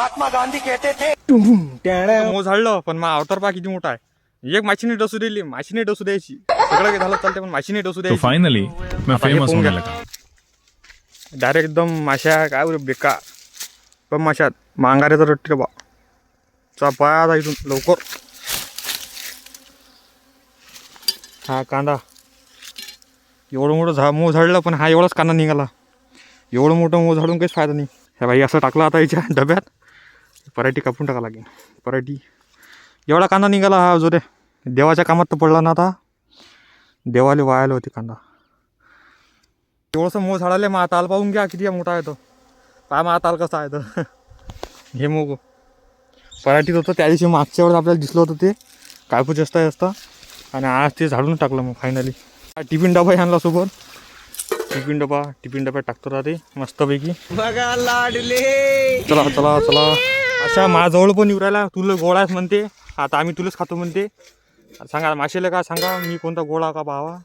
महात्मा गांधी कहते थे मो झाडलं पण मग अवतार पा किती मोठा आहे. एक माशीने डसू दिली, माशीने डसू द्यायची, सगळं काही झालं चालते पण माशीने डसू तो द्यायची. फाइनली मैं आता हे फेमस पोंग होने घ्या. लगा. डायरेक्ट एकदम माश्या काय बोल बेकार पण माशात मांगाऱ्याचा रट्टी बा चा पाया आता इथून लवकर. हा कांदा एवढं मोठं मो झाडलं पण हा एवढाच कांदा निघाला. एवढं मोठं मो झाडून काहीच फायदा नाही. ह्या बाई असं टाकलं आता याच्या डब्यात. पराठी कापून टाका लागेल. पराठी एवढा कांदा निघाला हा जो रे देवाच्या कामात तर पडला ना. आता देवाले वायाला होती कांदा. एवढंसं मो झाडाले मग आता आल पाहून घ्या किती मोठा आहे तो. पहा मग आता आल कसा आहे तर हे मोग पराठीत होतं त्या दिवशी मागच्या वेळेस आपल्याला दिसलं होतं ते कापूस जास्त असतं आणि आज ते झाडून टाकलं मग फायनली. टिफिन डबा आणला सोबत. टिफिन डब्यात टाकतो राहते मस्तपैकी. बघा लाडले. चला चला चला. अशा माझ्याजवळ पण येऊ राहिला. तुला गोळाच म्हणते आता आम्ही तुलाच खातो म्हणते. सांगा माशेला का सांगा मी कोणता गोळा का पाहावा.